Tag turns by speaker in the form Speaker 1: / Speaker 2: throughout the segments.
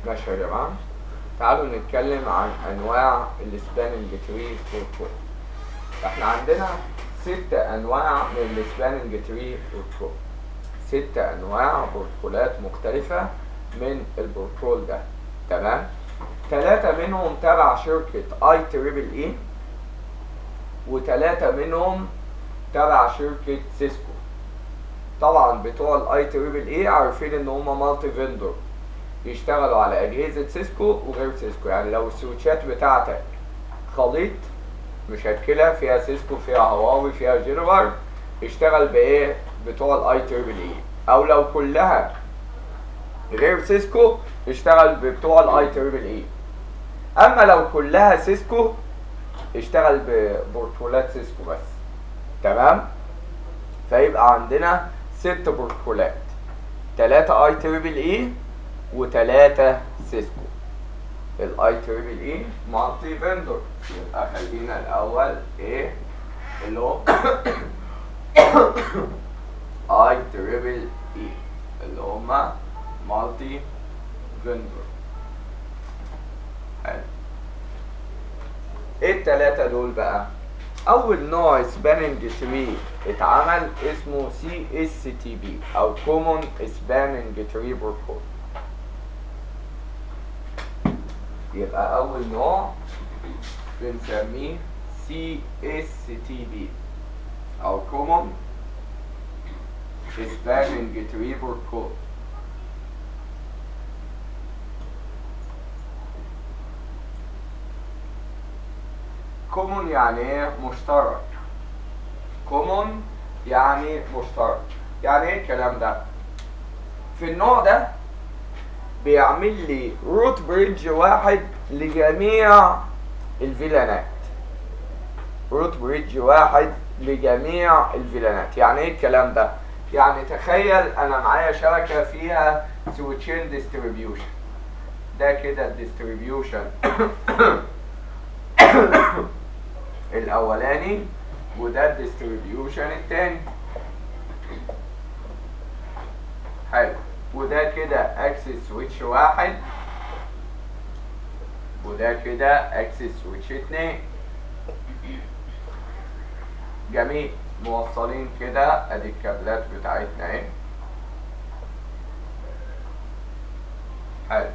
Speaker 1: ماشي يا جماعة. تعالوا نتكلم عن انواع السباننج تري بروتوكول. احنا عندنا 6 انواع من السباننج تري بروتوكول، 6 انواع بروتوكولات مختلفة من البروتوكول ده. تمام. 3 منهم تبع شركة IEEE و3 منهم تبع شركة سيسكو. طبعا بتوع IEEE عارفين ان هما مالتي فيندور، يشتغلوا على اجهزة سيسكو وغير سيسكو. يعني لو السويتشات بتاعتك خليط مشكلة فيها سيسكو فيها هواوي فيها جينيفر، اشتغل بايه؟ بتوع IEEE. او لو كلها غير سيسكو اشتغل بتوع IEEE. اما لو كلها سيسكو اشتغل ببروتوكولات سيسكو بس. تمام. فيبقى عندنا 6 بروتوكولات، 3 IEEE و3 سيسكو. IEEE مالتي فيندور، يبقى خلينا الاول ايه اللي هو IEEE اللي هما مالتي فيندور. حلو. ايه التلاتة دول بقى؟ اول نوع سباننج تري اتعمل اسمه CSTP او Common Spanning Tree Protocol. يبقى اول نوع بنسميه CSTP او Common Spanning Tree Protocol. كومون يعني ايه؟ مشترك. كومون يعني مشترك. يعني ايه الكلام ده؟ في النوع ده بيعمل لي روت بريدج واحد لجميع الفيلانات. روت بريدج واحد لجميع الفيلانات. يعني ايه الكلام ده؟ يعني تخيل انا معايا شبكة فيها سويتشين ديستريبيوشن، ده كده الديستريبيوشن الاولاني وده الديستريبيوشن التاني. حلو. وده كده اكسس سويتش واحد وده كده اكسس سويتش 2. جميل. موصلين كده ادي الكابلات بتاعتنا اهي. حلو.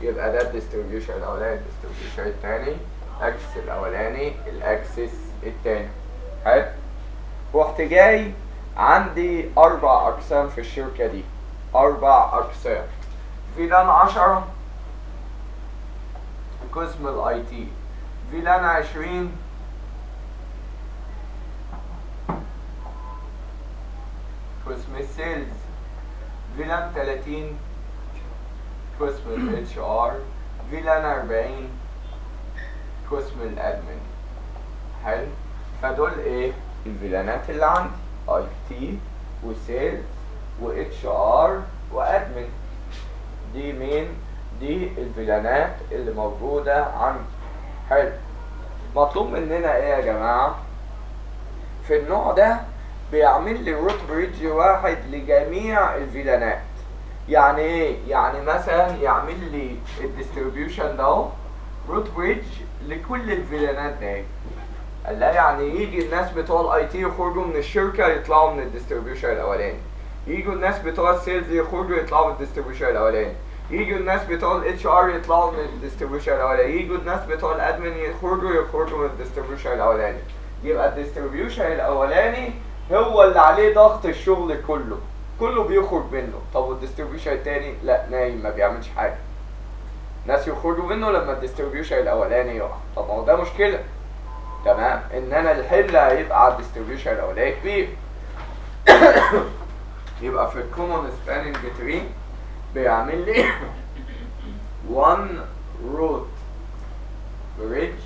Speaker 1: يبقى ده الديستريبيوشن الاولاني الديستريبيوشن التاني، الاكسس الاولاني الاكسس التاني. حلو. رحت جاي عندي 4 اقسام في الشركه دي، 4 اقسام. فيلان 10 قسم الاي تي، فيلان 20 قسم السيلز، فيلان 30 قسم الاتش ار، فيلان 40 قسم الادمن. حلو. فدول ايه الفيلانات اللي عندي؟ اي تي وسيلز واتش ار وادمن. دي مين؟ دي الفيلانات اللي موجوده عندي. حلو. مطلوب مننا ايه يا جماعه؟ في النوع ده بيعمل لي روت بريدج واحد لجميع الفيلانات. يعني ايه؟ يعني مثلا يعمل لي الديستريبيوشن ده روت بريدج لكل الفيلانات ده. قال لا يعني يجي الناس بتوع الاي تي يخرجوا من الشركه يطلعوا من الديستريبيوشن الاولاني، يجوا الناس بتوع السيلز يخرجوا يطلعوا من الديستريبيوشن الاولاني، يجوا الناس بتوع الاتش ار يطلعوا من الديستريبيوشن الاولاني، يجوا الناس بتوع الادمن يخرجوا من الديستريبيوشن الاولاني. يبقى الديستريبيوشن الاولاني هو اللي عليه ضغط الشغل كله بيخرج منه. طب والديستريبيوشن التاني لا، نايم ما بيعملش حاجه. ناس يخرجوا منه لما الديستريبيوشن الاولاني يقع. طب ما هو ده مشكله. تمام. ان انا الحمل هيبقى على الديستريبيوشن الاولاني كبير. يبقى في الكومون سباننج تري بيعمل لي one root bridge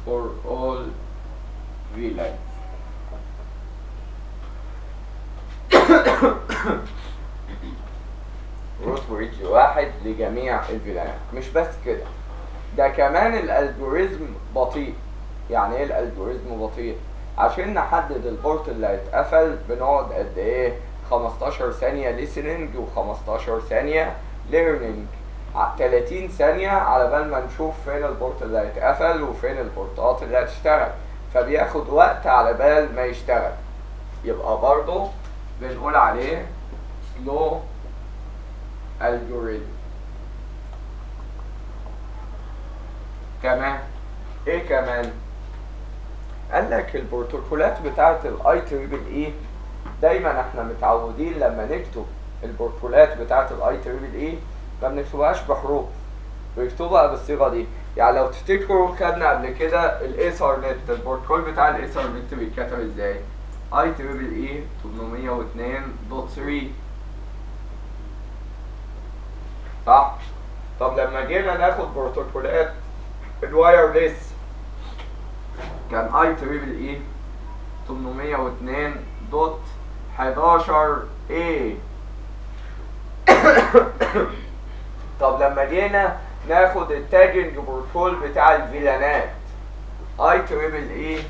Speaker 1: for all VLANs. روت بريدج واحد لجميع الفيلانات. مش بس كده، ده كمان الالجوريزم بطيء. يعني ايه الالجوريزم بطيء؟ عشان نحدد البورت اللي هيتقفل بنقعد قد ايه؟ 15 ثانية listening و15 ثانية learning، 30 ثانية على بال ما نشوف فين البورت اللي هيتقفل وفين البورتات اللي هتشتغل، فبياخد وقت على بال ما يشتغل. يبقى برضه بنقول عليه slow algorithm. كمان ايه كمان؟ قال لك البروتوكولات بتاعه الاي تريبل اي دايما احنا متعودين لما نكتب البروتوكولات بتاعه الاي تريبل اي ما بنكتبهاش بحروف، بنكتبها بالصيغه دي. يعني لو تفتكروا خدنا قبل كده الايثرنت، البروتوكول بتاع الايثرنت بيتكتب ازاي؟ اي تريبل اي 802.3 صح؟ طب لما جينا ناخد بروتوكولات الوايرلس كان اي تريبل اي 802.11a. طب لما جينا ناخد التاجنج بروتوكول بتاع الفيلانات اي تريبل اي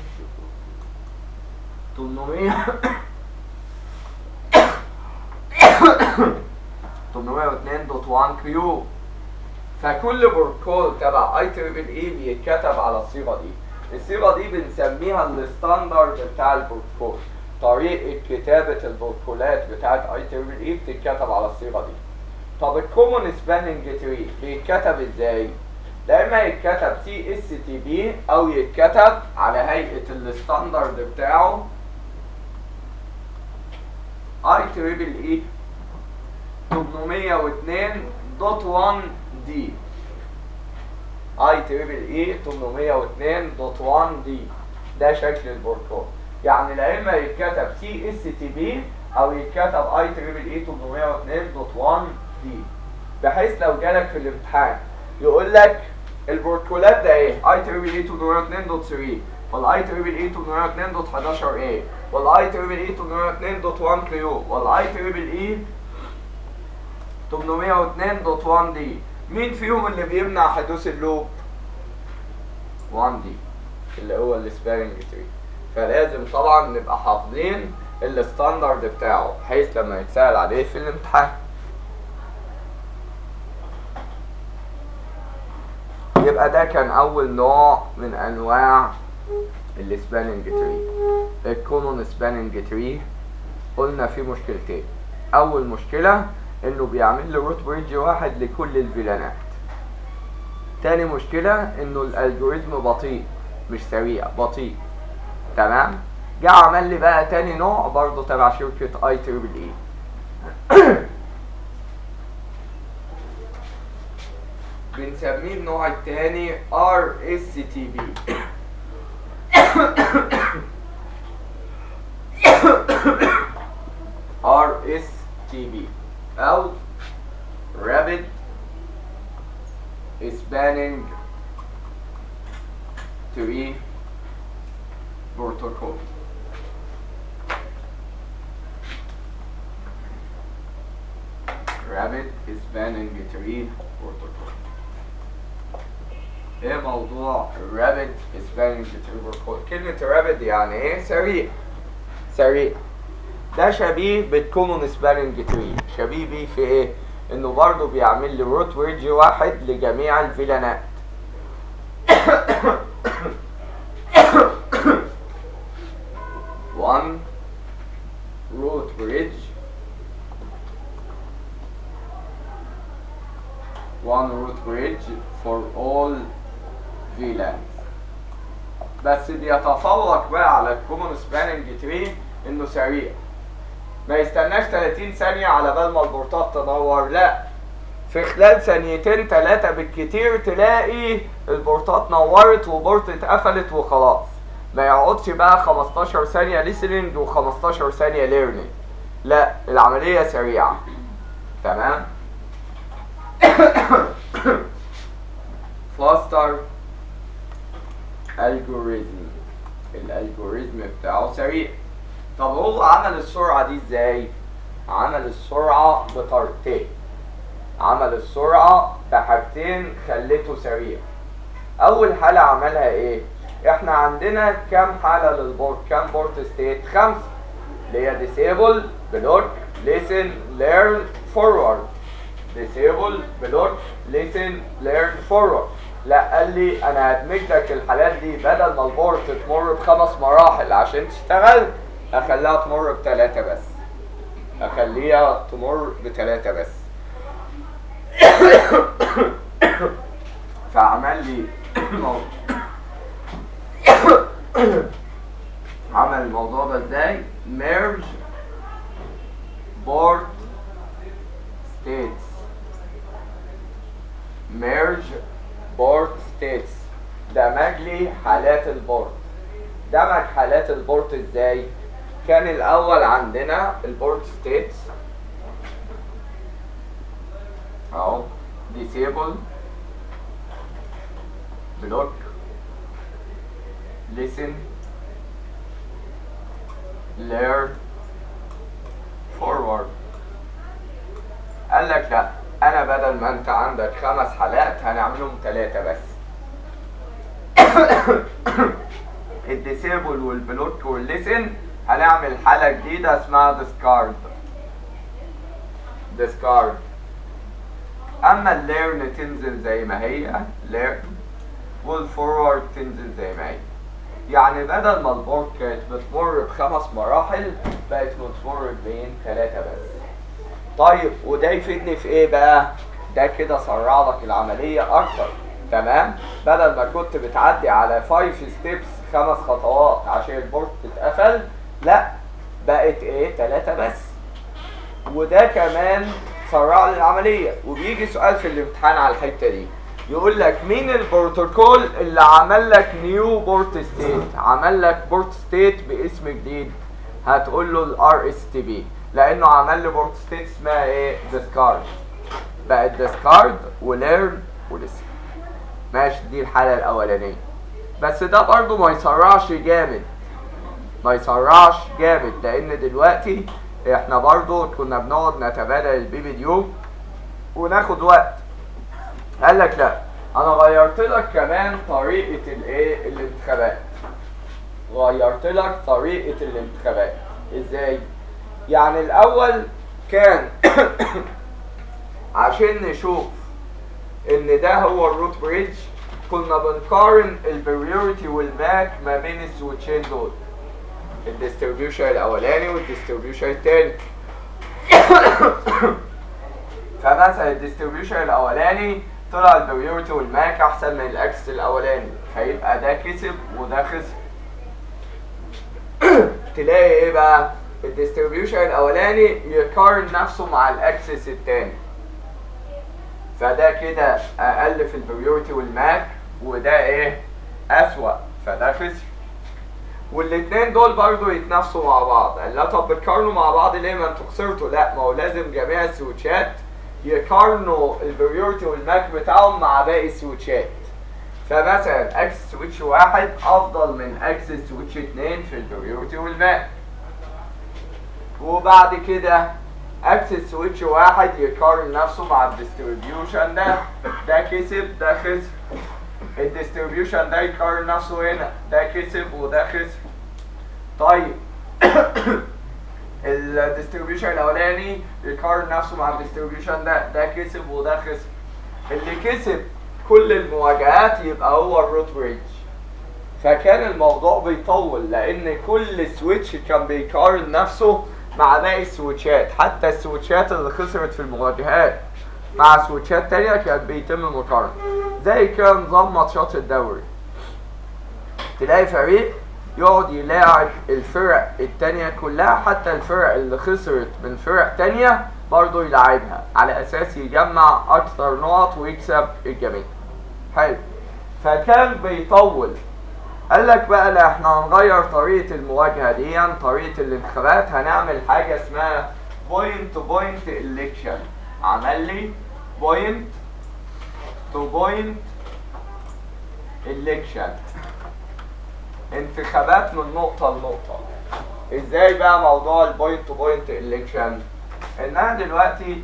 Speaker 1: 802.1q. فكل بروتوكول تبع اي تريبل اي بيتكتب على الصيغه دي. الصيغه دي بنسميها الستاندرد بتاع البروتوكول. طريقه كتابه البروتوكولات بتاعت اي تريبل اي بتتكتب على الصيغه دي. طب الكومون سباننج تري بيتكتب ازاي؟ لا اما يتكتب CSTP او يتكتب على هيئه الستاندرد بتاعه اي تريبل اي 802.1d. اي تريبل اي 802.1d ده شكل البروتوكول. يعني لا اما يتكتب CSTP او يتكتب اي تريبل اي 802.1d، بحيث لو جالك في الامتحان يقول لك البروتوكولات ده ايه؟ اي تريبل اي 802.3 والاي تريبل اي 802.11a والاي تريبل اي 802.1q والاي تريبل اي 802.1d، مين فيهم اللي بيمنع حدوث اللوب؟ 1d اللي هو السباننج تري. فلازم طبعا نبقى حافظين الستاندرد بتاعه بحيث لما يتسأل عليه في الامتحان. يبقى ده كان اول نوع من انواع السباننج تري، الكومون سباننج تري. قلنا فيه مشكلتين. اول مشكلة انه بيعمل لي روت بريدج واحد لكل الفيلانات. تاني مشكلة انه الالجوريزم بطيء، مش سريع، بطيء. تمام؟ جه عمل لي بقى تاني نوع برضه تبع شركة اي تريبل اي. بنسميه النوع التاني RSTP. RSTP أو Rapid Spanning Tree Protocol. Rapid Spanning Tree Protocol. ايه موضوع Rapid Spanning Tree Protocol؟ كلمة Rapid يعني ايه؟ سريع. سريع. ده شبيه بالكومون سباننج تري. شبيه بيه في ايه؟ انه برضه بيعمل لي روت بريدج واحد لجميع الفيلانات. one root bridge for all VLANs. بس بيتفوق بقى على الكومون سباننج تري انه سريع، ما يستناش 30 ثانية على بال ما البورتات تدور، لا، في خلال ثانيتين 3 بالكتير تلاقي البورتات نورت وبورت اتقفلت وخلاص. ما يقعدش بقى 15 ثانية listening و15 ثانية learning، لا، العملية سريعة. تمام؟ faster algorithm، الالجوريزم بتاعه سريع. طب هو عمل السرعة دي ازاي؟ عمل السرعة بطريقتين. عمل السرعة بحاجتين خلته سريع. أول حالة عملها ايه؟ احنا عندنا كام حالة للبورت؟ كام بورت ستيت؟ 5، اللي هي disable، بلوك، listen learn forward. disable block listen learn forward. لا قال لي انا هدمج لك الحالات دي بدل ما البورت تمر ب5 مراحل عشان تشتغل اخليها تمر ب3 بس. اخليها تمر ب3 بس. فعمل لي عمل الموضوع ده ازاي؟ merge board states. merge board states دمج لي حالات البورت. دمج حالات البورت ازاي؟ كان الاول عندنا البورت ستيتس اهو disable block listen learn forward. قال لك لا انا بدل ما انت عندك 5 حالات هنعملهم 3 بس. الديسيبل والبلوك والليسن هنعمل حالة جديدة اسمها discard. اما الليرن تنزل زي ما هي learn والفورورد تنزل زي ما هي. يعني بدل ما البورد كانت بتمر ب5 مراحل بقت بتمر ب3 بس. طيب وده يفيدني في ايه بقى؟ ده كده سرع لك العملية اكتر. تمام؟ بدل ما كنت بتعدي على 5 ستيبس 5 خطوات عشان البورد تتقفل، لا بقت ايه 3 بس. وده كمان سرع لي العملية. وبيجي سؤال في الامتحان على الحتة دي يقول لك مين البروتوكول اللي عمل لك نيو بورت ستيت؟ عمل لك بورت ستيت باسم جديد. هتقول له الار اس تي بي لانه عمل لي بورت ستيت اسمها ايه؟ discard. بقت discard وليرن ولسن. ماشي، دي الحالة الاولانية. بس ده برضو ما يسرعش جامد. لان دلوقتي احنا برضو كنا بنقعد نتبادل البي بي ديو وناخد وقت. قال لك لا انا غيرت لك كمان طريقة الايه؟ الانتخابات. غيرت لك طريقة الانتخابات. ازاي؟ يعني الاول كان عشان نشوف ان ده هو الروت بريدج كنا بنقارن البريوريتي والماك ما بين السويتشين دول، الديستريبيوشن الاولاني والديستريبيوشن الثاني. فمثلا الديستريبيوشن الاولاني طلع البريوريتي والماك احسن من الاكسس الاولاني، فيبقى ده كسب وده خسر. تلاقي ايه بقى؟ الديستريبيوشن الاولاني يقارن نفسه مع الاكسس الثاني، فده كده اقل في البريوريتي والماك، وده ايه؟ اسوأ، فده خسر. والاثنين دول برضو يتنافسوا مع بعض. لا طب بتقارنوا مع بعض ليه؟ ما انتوا خسرتوا. لا، ما هو لازم جميع السويتشات يقارنوا البريوريتي والماك بتاعهم مع باقي السويتشات. فمثلا اكسس سويتش 1 افضل من اكسس سويتش 2 في البريوريتي والماك. وبعد كده اكسس سويتش 1 يقارن نفسه مع الديستريبيوشن ده كسب ده خسر. الديستريبيوشن ده يقارن نفسه هنا، ده كسب وده خسر. طيب الديستريبيوشن الاولاني يقارن نفسه مع الديستريبيوشن ده كسب وده خسر. اللي كسب كل المواجهات يبقى هو الروت بريدج. فكان الموضوع بيطول لان كل سويتش كان بيقارن نفسه مع باقي السويتشات، حتى السويتشات اللي خسرت في المواجهات مع سويتشات تانية كانت بيتم المقارنة. زي كده نظام ماتشات الدوري، تلاقي فريق يقعد يلاعب الفرق التانية كلها، حتى الفرق اللي خسرت من فرق تانية برضه يلعبها على اساس يجمع اكتر نقط ويكسب الجميع. حلو، فكان بيطول. قال لك بقى لا احنا هنغير طريقة المواجهة دي، طريقة الانتخابات، هنعمل حاجة اسمها بوينت تو بوينت الكشن. عمل لي بوينت تو بوينت الكشن، انتخابات من نقطة لنقطة. ازاي بقى موضوع البوينت تو بوينت الكشن؟ انها دلوقتي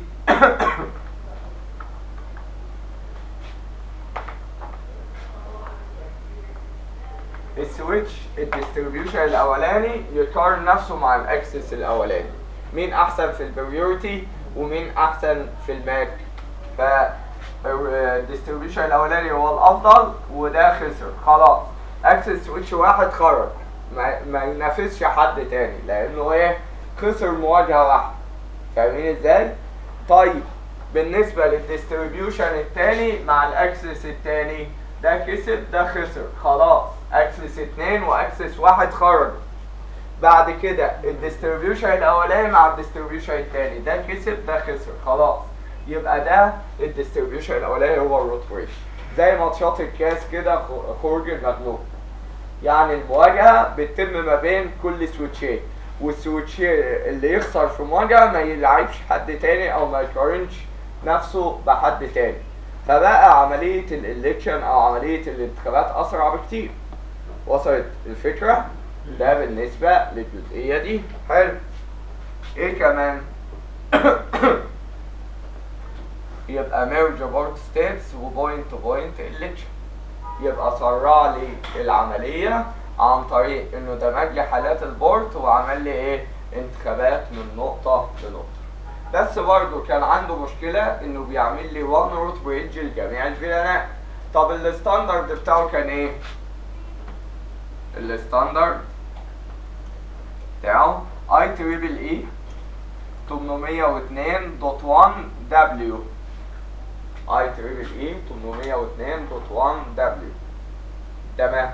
Speaker 1: السويتش الديستريبيوشن الاولاني يقارن نفسه مع الاكسس الاولاني، مين احسن في البريورتي ومين احسن في الماك. ف الديستريبيوشن الاولاني هو الافضل وده خسر خلاص. اكسس سويتش واحد خرج ما ينافسش حد تاني لانه ايه خسر مواجهه واحده. فاهمين ازاي؟ طيب بالنسبه للديستريبيوشن التاني مع الاكسس التاني ده كسب ده خسر خلاص. اكسس 2 واكسس 1 خرج. بعد كده الديستريبيوشن الاولاني مع الديستريبيوشن التاني ده كسب ده خسر خلاص. يبقى ده الديستريبيوشن الاولاني هو الروت ريش. زي ماتشات الكاس كده خروج المغلوب. يعني المواجهه بتتم ما بين كل سويتشين والسويتش اللي يخسر في مواجهه ما يلعبش حد تاني او ما يقارنش نفسه بحد تاني. فبقى عمليه الالكشن او عمليه الانتخابات اسرع بكتير. وصلت الفكره؟ ده بالنسبه للجزئيه دي. حلو. ايه كمان؟ يبقى ميرج بورت ستيتس وبوينت تو بوينت الكشن. يبقى سرع لي العمليه عن طريق انه دمج لي حالات البورت وعمل لي ايه انتخابات من نقطه لنقطه. بس برضه كان عنده مشكله انه بيعمل لي وان روت بريدج لجميع الفيلانات. طب الستاندرد بتاعه كان ايه؟ الستاندرد بتاعه IEEE 802.1 W. IEEE 802.1 W. تمام.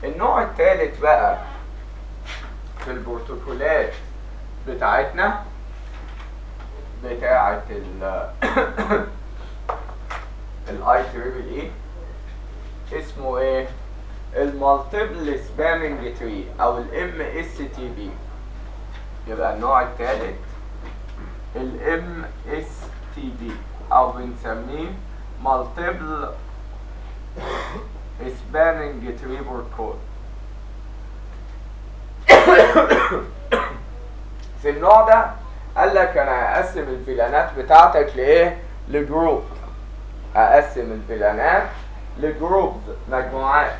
Speaker 1: النوع الثالث بقى في البروتوكولات بتاعتنا بتاعت ال IEEE اسمه ايه؟ المالتيبل سبامينج تري او MSTP. يبقى النوع الثالث MSTP او بنسميه مالتيبل سبامينج تري بروتوكول. في النوع ده قال لك انا هقسم الفيلانات بتاعتك لايه؟ لجروب. هقسم الفيلانات لجروبز مجموعات،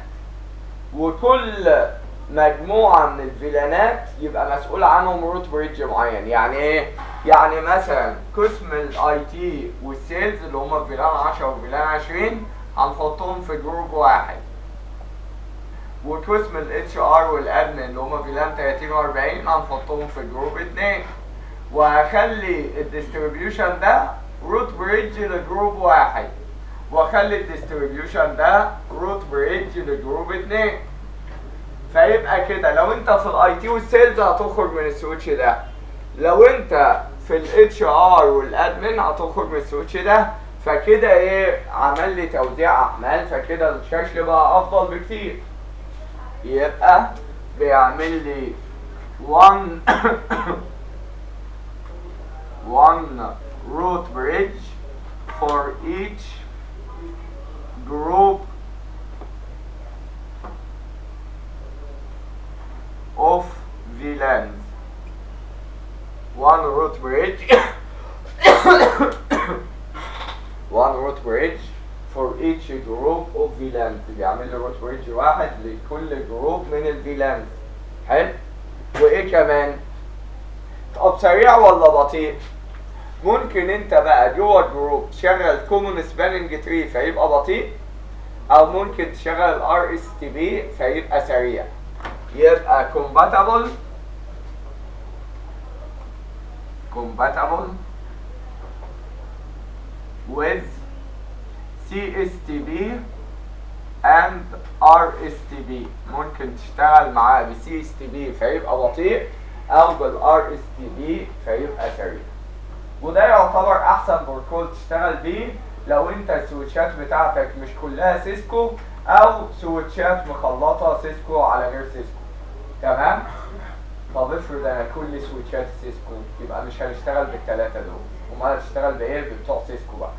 Speaker 1: وكل مجموعه من الفيلانات يبقى مسؤول عنهم روت بريدج معين. يعني ايه؟ يعني مثلا قسم الاي تي والسيلز اللي هم فيلان 10 وفيلان 20 هنحطهم في جروب واحد، وقسم الاتش ار والادمن اللي هم فيلان 30 و40 هنحطهم في جروب 2. وهخلي الديستريبيوشن ده روت بريدج لجروب واحد، واخلي الديستريبيوشن ده روت بريدج لجروب 2. فيبقى كده لو انت في الاي تي والسيلز هتخرج من السويتش ده، لو انت في الاتش ار والادمن هتخرج من السويتش ده. فكده ايه؟ عمل لي توزيع احمال، فكده الشكل بقى افضل بكتير. يبقى بيعمل لي one root bridge for each group of VLANs. One root bridge one root bridge for each group of VLANs. بيعمل لي root bridge واحد لكل جروب من الفيلانز. حلو. وايه كمان؟ طب سريع ولا بطيء؟ ممكن انت بقى جوه الجروب تشغل كومون سباننج تري فيبقى بطيء، او ممكن تشغل RSTP فيبقى سريع. يبقى compatible with CSTP and RSTP. ممكن تشتغل معاه ب CSTP فيبقى بطيء، او بال RSTP فيبقى سريع. وده يعتبر احسن بروتوكول تشتغل بيه لو انت السويتشات بتاعتك مش كلها سيسكو، او سويتشات مخلطه سيسكو على غير سيسكو. تمام؟ طب افرض انا كل سويتشات سيسكو، يبقى مش هنشتغل بالثلاثه دول، امال هتشتغل بايه؟ بتوع سيسكو بقى.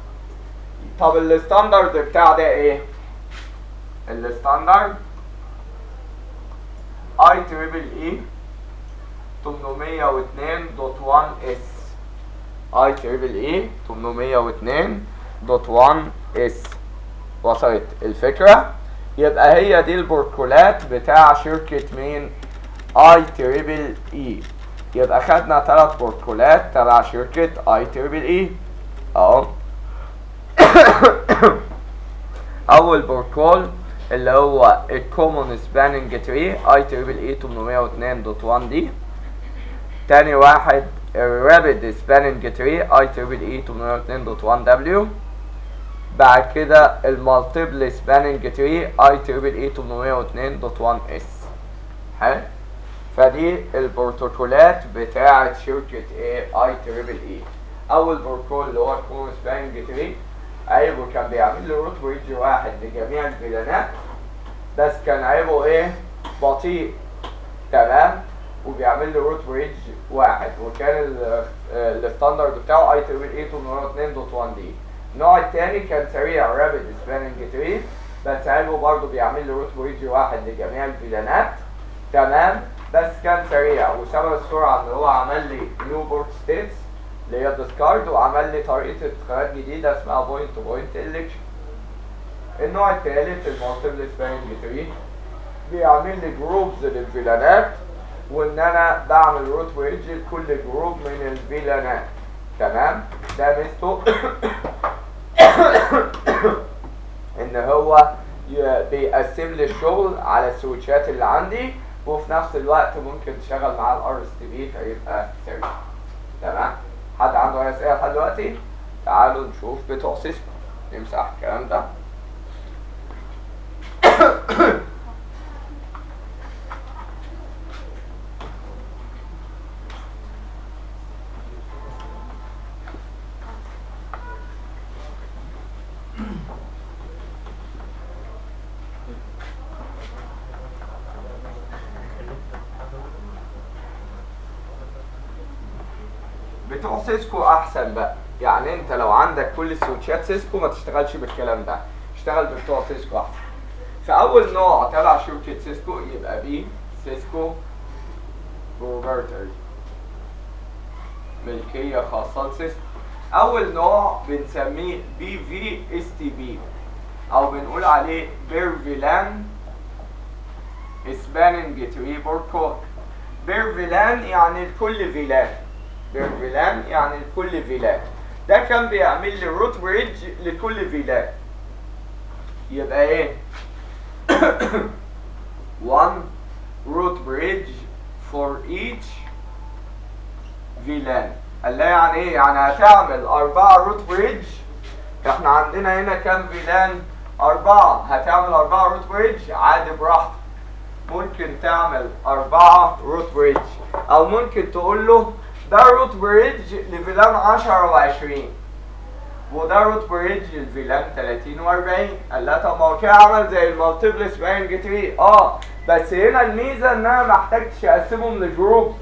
Speaker 1: طب الستاندرد بتاع ده ايه؟ الستاندرد IEEE 802.1S. IEEE 802.1S. وصلت الفكرة؟ يبقى هي دي البروتوكولات بتاع شركة مين؟ IEEE. يبقى خدنا 3 بروتوكولات تبع شركة اي تريبل اي اهو. اول بروتوكول اللي هو الكومون سباننج تري اي تريبل اي 802.1 دي. تاني واحد الرابيد سباننج تري اي تريبل اي 802.1 دبليو. بعد كده المالتيبل سباننج تري اي تريبل اي 802.1 اس. حلو. فدي البروتوكولات بتاعة شركة اي تريبل اي. اول بروتوكول اللي هو الكومون سباننج تري، عيبه كان بيعمل له روت بريدج واحد لجميع الفيلانات، بس كان عيبه بطيء. تمام. وبيعمل له روت بريدج واحد، وكان الستاندرد بتاعه اي تريبل اي 802.1 دي. النوع الثاني كان سريع رابيد سباننج تري، بس عيبه برضه بيعمل له روت بريدج واحد لجميع الفيلانات. تمام. بس كان سريع، وسبب السرعه ان هو عمل لي نيو بورت ستيتس اللي هي الديسكارد، وعمل لي طريقه ادخالات جديده اسمها بوينت تو بوينت الكشن. النوع الثالث المالتيبل سباننج تري، بيعمل لي جروبز للفيلانات، وان انا بعمل روت بريدج لكل جروب من الفيلانات. تمام. ده ميزته ان هو بيقسم لي الشغل على السويتشات اللي عندي، وفي نفس الوقت ممكن تشغل معاه الار اس تي بي فيبقى سريع. تمام. حد عنده اي اسئله لحد دلوقتي؟ تعالوا نشوف بتوع سيسكو. نمسح الكلام ده. بتوع سيسكو احسن بقى، يعني انت لو عندك كل سويتشات سيسكو ما تشتغلش بالكلام ده، اشتغل بتوع سيسكو احسن. فاول نوع تبع شركه سيسكو يبقى بي سيسكو بروفرتر، ملكيه خاصه لسيسكو. اول نوع بنسميه بي في اس تي بي، او بنقول عليه بيرفيلان سباننج تري بروتوكول. بيرفيلان يعني الكل فيلان، بيرفيلان يعني الكل فيلان. ده كان بيعمل لي روت بريدج لكل فيلان. يبقى one root bridge for each VLAN. قال لها يعني ايه؟ يعني هتعمل 4 روت بريدج. احنا عندنا هنا كام فيلان؟ 4. هتعمل 4 روت بريدج عادي براحتك. ممكن تعمل 4 روت بريدج، او ممكن تقول له ده روت بريدج لفيلان 10 و20، وده روت بريدج لفيلان 30 و40. قال لها طب ما هو كده عمل زي المالتيبل سباننج تري. بس هنا الميزه ان انا ما احتاجتش اقسمهم لجروبس.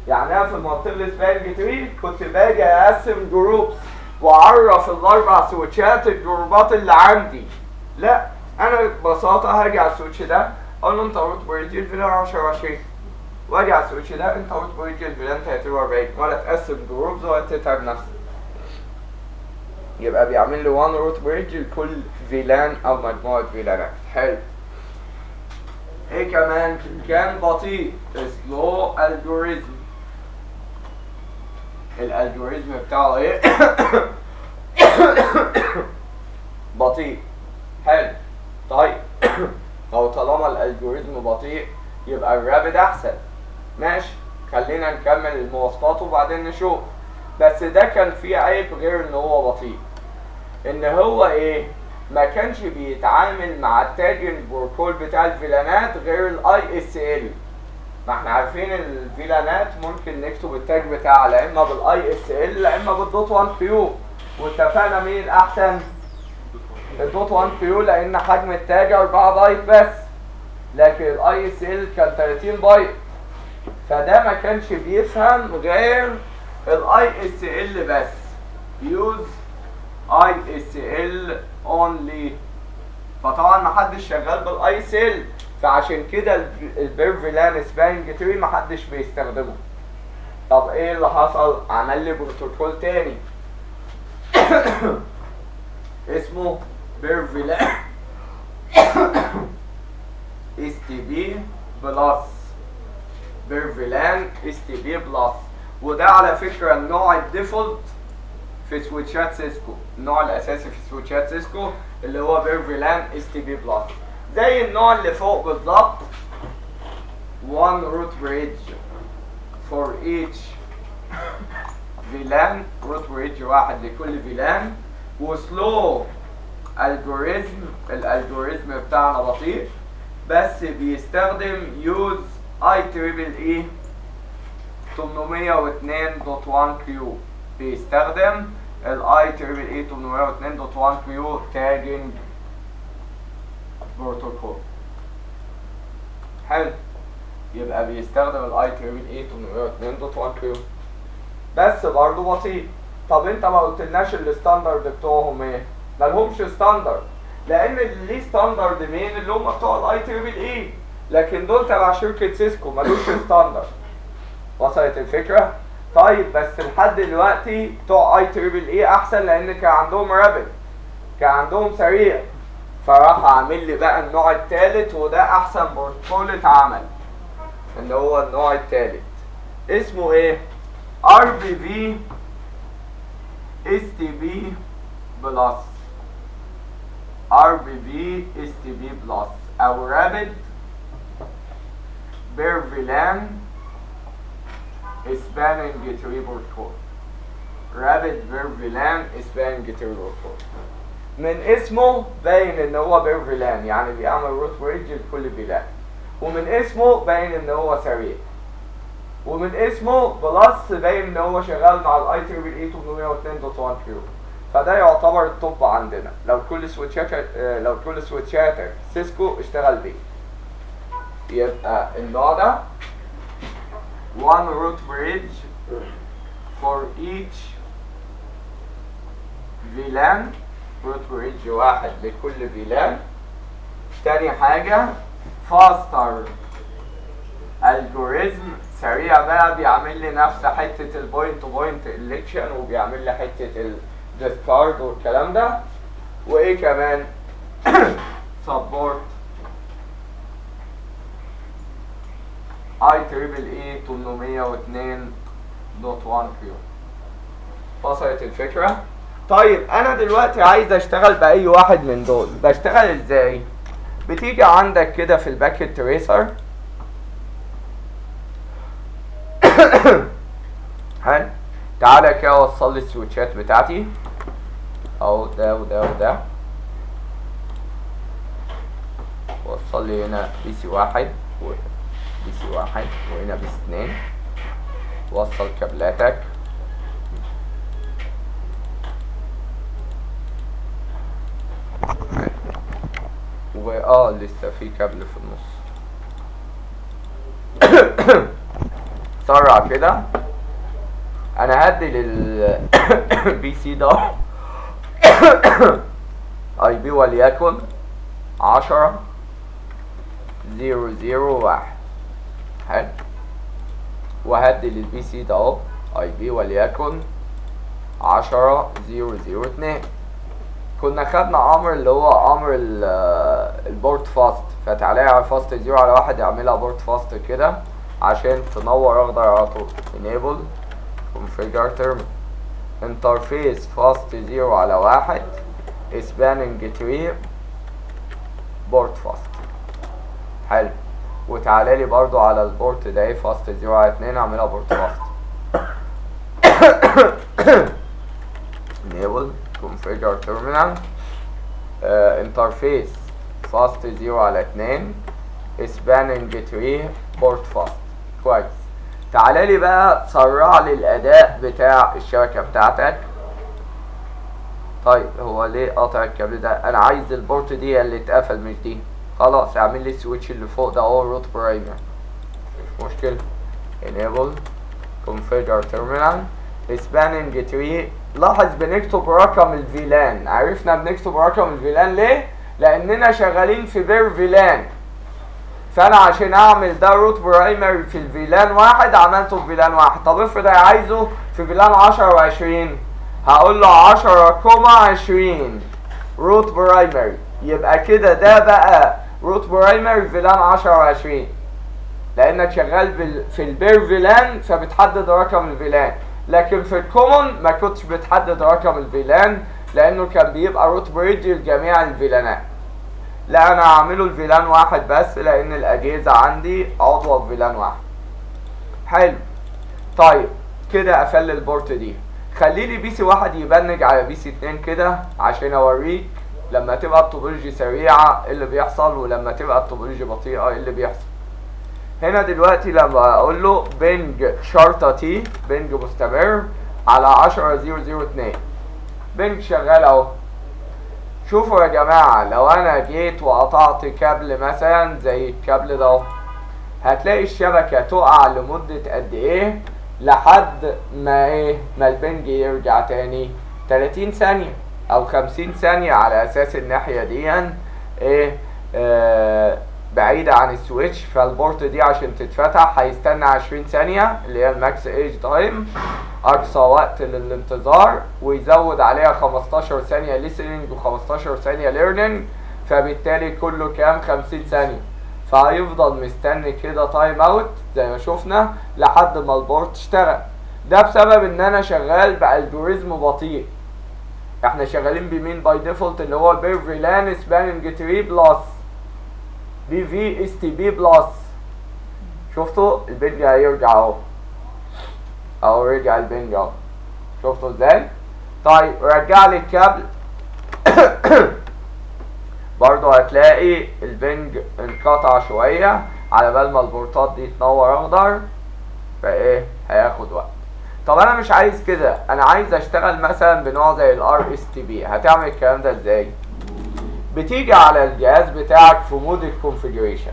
Speaker 1: يعني انا في المالتيبل سباننج تري كنت باجي اقسم جروبس واعرف ال4 سويتشات الجروبات اللي عندي. لا، انا ببساطه هاجي على السويتش ده اقول له انت روت بريدج لفيلان 10 و20، واجي على السويتش ده انت روت بريدج لفيلان 30 و40، ولا تقسم جروبز ولا تتعب نفسك. يبقى بيعمل لي 1 روت بريدج لكل فيلان او مجموعه فيلانات. حلو. ايه كمان كان بطيء؟ سلو الجوريزم. الالجوريزم بتاعه ايه؟ بطيء. حلو. طيب لو طالما الالجوريزم بطيء يبقى الرابد احسن. ماشي، خلينا نكمل المواصفات وبعدين نشوف. بس ده كان فيه عيب غير ان هو بطيء، ان هو ما كانش بيتعامل مع التاج البروتوكول بتاع الفيلانات غير الاي اس ال. ما احنا عارفين الفيلانات ممكن نكتب التاج بتاعها لا اما بالاي اس ال لا اما بالدوت 1 كيو، واتفقنا مين الاحسن؟ الدوت 1 كيو، لان حجم التاج 4 بايت بس، لكن الاي اس ال كان 30 بايت. فده ما كانش بيفهم غير الاي اس ال بس، يوز اي اس ال اونلي. فطبعا ما حدش شغال بالاي اس ال، فعشان كده البيرفيلان سباننج تري ما حدش بيستخدمه. طب ايه اللي حصل؟ عمل لي بروتوكول تاني اسمه بيرفيلان STP بلس. بير فيلان اس تي بي بلس. وده على فكره النوع الديفولت في سويتشات سيسكو، النوع الاساسي في سويتشات سيسكو اللي هو بير فيلان اس تي بي بلس. زي النوع اللي فوق بالظبط، one root bridge for each فيلان، روت بريدج واحد لكل فيلان، وسلو الجوريزم، الالجوريزم بتاعنا بطيء بس بيستخدم يوز اي تريبل اي 802.1 كيو، بيستخدم الاي تريبل اي 802.1 كيو تاجنج بروتوكول. حلو، يبقى بيستخدم الاي تريبل اي 802.1 كيو بس برضه بطيء. طب انت ما قلتلناش الستاندرد بتوعهم ايه؟ مالهمش ستاندرد، لان اللي ليه ستاندرد مين؟ اللي هم بتوع الاي تريبل اي، لكن دول تبع شركه سيسكو مالوش ستاندرد. وصلت الفكره؟ طيب بس لحد دلوقتي بتوع اي تريبل اي احسن، لان كان عندهم رابد، كان عندهم سريع، فراح عامل لي بقى النوع الثالث، وده احسن بروتوكول اتعمل اللي هو النوع الثالث. اسمه ايه؟ RBV STP Plus، RBV STP Plus او Rapid Bare VLAN Spanning Tree Protocol. Rapid Bare VLAN Spanning Tree Protocol من اسمه باين ان هو بير فيلان، يعني بيعمل روت بريدج لكل فيلان، ومن اسمه باين ان هو سريع، ومن اسمه بلس باين ان هو شغال مع الاي تريبل اي 802.1 كيو. فده يعتبر التوب عندنا لو كل سويتشاتك سيسكو اشتغل بيه. يبقى النوع ده one root bridge for each VLAN، root bridge واحد لكل VLAN. تاني حاجة faster algorithm، سريع بقى، بيعمل لي نفس حته البوينت تو بوينت الكشن، وبيعمل لي حته الديسكارد والكلام ده. وايه كمان؟ سبورت اي تريبل اي 802.1 كيو. وصلت الفكره؟ طيب انا دلوقتي عايز اشتغل باي واحد من دول، بشتغل ازاي؟ بتيجي عندك كده في الباكيت تريسر، حلو، تعالى كده وصل لي السويتشات بتاعتي اهو، ده وده وده، وصل لي هنا بي سي واحد وبي سي واحد، وهنا بي سي اتنين، وصل كابلاتك لسه في كابل في النص. سرع كده، انا هدي للبي سي ده اي بي وليكن 10.0.0.1، حلو، وهدي للبي سي ده اهو اي بي وليكن 10.0.0.2. كنا خدنا امر اللي هو امر البورت فاست، فتعالى على فاست 0 على 1 يعملها بورت فاست كده عشان تنور اخضر على طول. enable configure terminal interface fast 0 على 1 spanning tree port fast، حلو. وتعالى لي برضو على البورت ده فاست 0 على 2 اعملها بورت فاست. enable configure terminal interface fast 0 على 2 spanning tree port fast. كويس. تعالى لي بقى سرع لي الاداء بتاع الشبكه بتاعتك. طيب هو ليه قاطع الكابل ده؟ انا عايز البورت دي اللي اتقفل مش دي. خلاص اعمل لي السويتش اللي فوق ده اهو روت برايمر، مش مشكله. enable configure terminal spanning tree. لاحظ بنكتب رقم الفيلان، عرفنا بنكتب رقم الفيلان ليه؟ لاننا شغالين في بير فيلان، فانا عشان اعمل ده روت برايمري في الفيلان واحد عملته في فيلان واحد. طب افرض عايزه في فيلان 10 و20، هقول له 10,20 روت برايمري، يبقى كده ده بقى روت برايمري فيلان 10 و20. لانك شغال في البير فيلان فبتحدد رقم الفيلان، لكن في الكومون ما كنتش بتحدد رقم الفيلان لانه كان بيبقى روت بريدج لجميع الفيلانات. لا انا هعمله الفيلان واحد بس لان الاجهزه عندي عضوه في فيلان واحد. حلو. طيب كده قفل البورت دي. خلي لي بي سي واحد يبنج على بي سي 2 كده عشان اوريك لما تبقى الطوبولوجي سريعه ايه اللي بيحصل ولما تبقى الطوبولوجي بطيئه ايه اللي بيحصل. هنا دلوقتي لما اقول له بنج شرطه تي بنج مستمر على 10002 بنج شغال اهو. شوفوا يا جماعه لو انا جيت وقطعت كابل مثلا زي الكابل ده اهو هتلاقي الشبكه تقع لمده قد ايه لحد ما ما البنج يرجع تاني 30 ثانيه او 50 ثانيه على اساس الناحيه دي بعيدة عن السويتش. فالبورت دي عشان تتفتح هيستنى 20 ثانية اللي هي الماكس ايج تايم اقصى وقت للانتظار، ويزود عليها 15 ثانية listening و15 ثانية learning، فبالتالي كله كام 50 ثانية. فهيفضل مستني كده تايم اوت زي ما شفنا لحد ما البورت اشتغل. ده بسبب ان انا شغال بالجوريزم بطيء. احنا شغالين بمين باي ديفولت اللي هو بير فيلان سباننج تري بلس بي في اس تي بي بلس. شفتوا البنج هيرجع اهو رجع البنج اهو. شفتوا ازاي؟ طيب رجع لي الكابل برضو هتلاقي البنج انقطع شويه على بال ما البورتات دي تنور اخضر، هياخد وقت. طب انا مش عايز كده، انا عايز اشتغل مثلا بنوع زي الار اس تي بي. هتعمل الكلام ده ازاي؟ بتيجي على الجهاز بتاعك في مود الكونفيجريشن،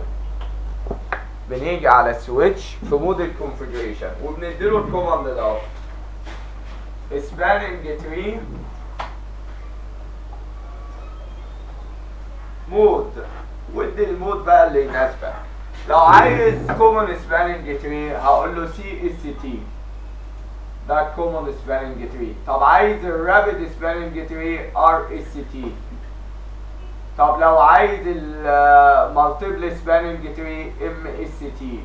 Speaker 1: بنيجي على السويتش في مود الكونفيجريشن وبنديله الكوماند ده اهو سباننج تري مود، ودي المود بقى اللي يناسبك. لو عايز كومن سباننج تري هقول له سي اس تي، ده كومن سباننج تري. طب عايز الرابيد سباننج تري ار اس تي. طب لو عايز المالتيبل سباننج تري ام اس تي.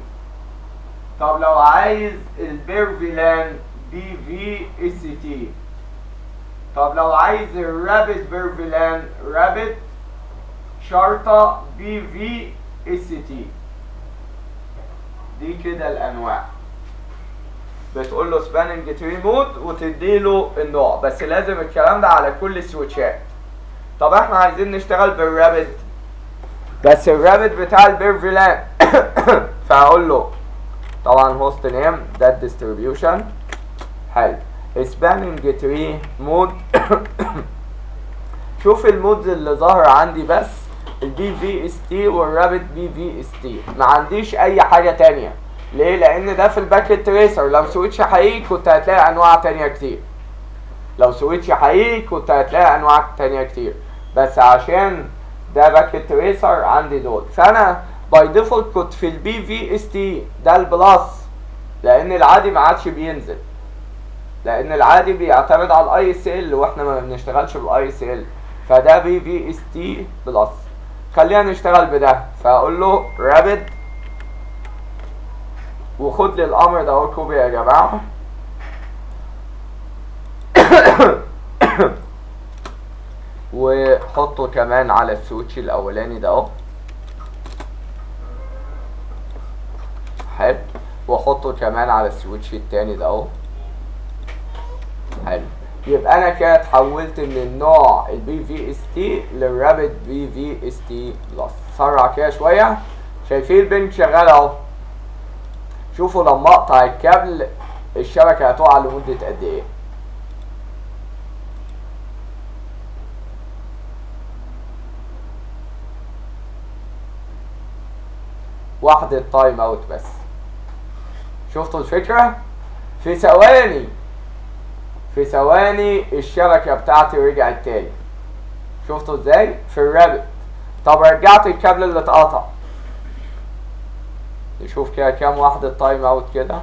Speaker 1: طب لو عايز البير فيلان بي في اس تي. طب لو عايز الرابيد بير فيلان رابيد شرطة بي في اس تي. دي كده الانواع. بتقول له سباننج تري مود وتديله النوع، بس لازم الكلام ده على كل السويتشات. طب احنا عايزين نشتغل بالرابد بس الرابد بتاع البير فيلان فهقول له طبعا هوست نيم ده ديستريبيوشن. حلو. سباننج تري مود شوف المودز اللي ظاهره عندي بس البي في اس تي والرابد بي في اس تي، ما عنديش اي حاجه تانية. ليه؟ لان ده في الباكيت تريسر. لو سويتش حقيقي كنت هتلاقي انواع تانية كتير، لو سويتش حقيقي كنت هتلاقي انواع تانية كتير، بس عشان ده باكيت تريسر عندي دول. فانا باي ديفولت كنت في البي في اس تي ده البلس لان العادي ما عادش بينزل، لان العادي بيعتمد على الاي اس ال واحنا ما بنشتغلش بالاي اس ال، فده بي في اس تي بلس. خلينا نشتغل بده. فاقول له رابد وخد لي الامر ده اهو كوبي يا جماعه وحطه كمان على السويتش الاولاني ده اهو. حلو. واحطه كمان على السويتش التاني ده اهو. حلو. يبقى انا كده اتحولت من النوع البي في اس تي للرابد بي في اس تي بلس. سرع كده شويه. شايفين البنك شغال اهو. شوفوا لما اقطع الكابل الشبكه هتقع لمده قد ايه. واحدة تايم اوت بس. شفتوا الفكرة؟ في ثواني الشبكة بتاعتي رجعت تاني. شفتوا ازاي؟ في الرابط. طب رجعت الكابل اللي اتقطع. نشوف كده كام واحدة تايم اوت كده.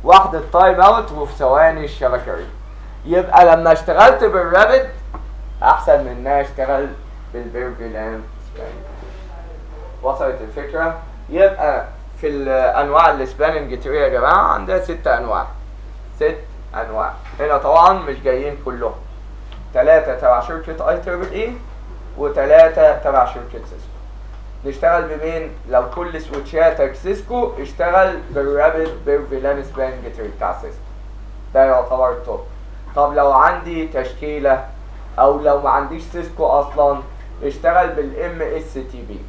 Speaker 1: واحدة تايم اوت وفي ثواني الشبكة رجعت. يبقى لما اشتغلت بالرابط احسن من انها اشتغل بالبير فيلان. وصلت الفكره؟ يبقى في الانواع السباننج تري يا جماعه عندها 6 انواع. 6 انواع. هنا طبعا مش جايين كلهم، 3 تبع شركه اي تريبل اي و3 تبع شركه سيسكو. نشتغل بمين؟ لو كل سويتشاتك سيسكو اشتغل بالرابد بيرفيلان سباننج تري بتاع سيسكو، ده يعتبر توب. طب لو عندي تشكيله او لو ما عنديش سيسكو اصلا اشتغل بالام اس تي بي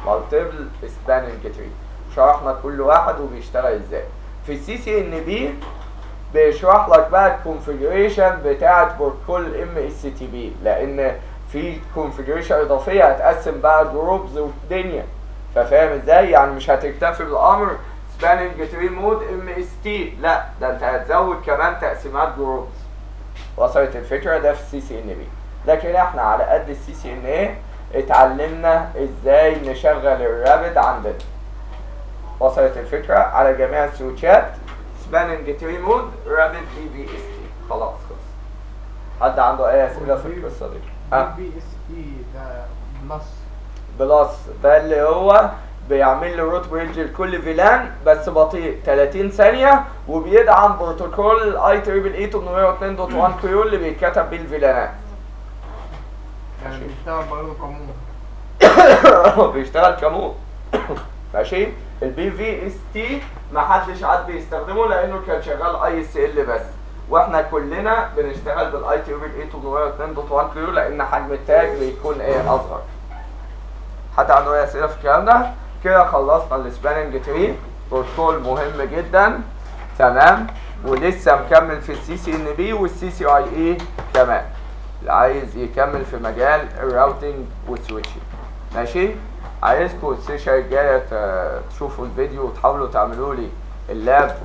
Speaker 1: مالتيبل سباننج تري. شرحنا كل واحد وبيشتغل ازاي. في السي سي ان بي بيشرح لك بقى الكونفيجريشن بتاعت بروتوكول ام اس تي بي، لان في كونفيجريشن اضافيه هتقسم بقى جروبز والدنيا. ففاهم ازاي؟ يعني مش هتكتفي بالامر سباننج تري مود ام اس تي، لا ده انت هتزود كمان تقسيمات جروبز. وصلت الفكره؟ ده في السي سي ان بي. لكن احنا على قد السي سي ان اي اتعلمنا ازاي نشغل الرابد عندنا. وصلت الفكره؟ على جميع السويتشات سباننج تري مود رابد بي في اس تي. خلاص خلص. حد عنده اي اسئله في القصه دي؟
Speaker 2: بي اس تي ده بلس.
Speaker 1: بلس ده اللي هو بيعمل لي روت بريدج لكل فيلان بس بطيء 30 ثانيه، وبيدعم بروتوكول اي تريبل اي 802.1 كيو اللي بيتكتب بيه الفيلانات.
Speaker 2: يعني بيشتغل برضه كمون.
Speaker 1: بيشتغل كمون. ماشي. البي في اس تي محدش عاد بيستخدمه لانه كان شغال اي اس ال بس، واحنا كلنا بنشتغل بالاي تريبل اي 802.1 كيو لان حجم التاج بيكون اصغر. حد عنده اي اسئله في الكلام ده؟ كده خلصنا السباننج تري، بروتوكول مهم جدا. تمام. ولسه مكمل في السي سي ان بي والسي سي اي اي كمان، اللي عايز يكمل في مجال الراوتنج والسويتشنج. ماشي. عايزكم السيشن الجايه تشوفوا الفيديو وتحاولوا تعملوا لي اللاب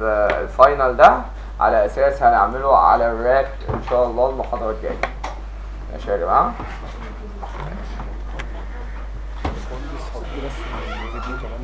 Speaker 1: الفاينل ده، على اساس هنعمله على الراك ان شاء الله المحاضره الجايه. ماشي يا جماعه.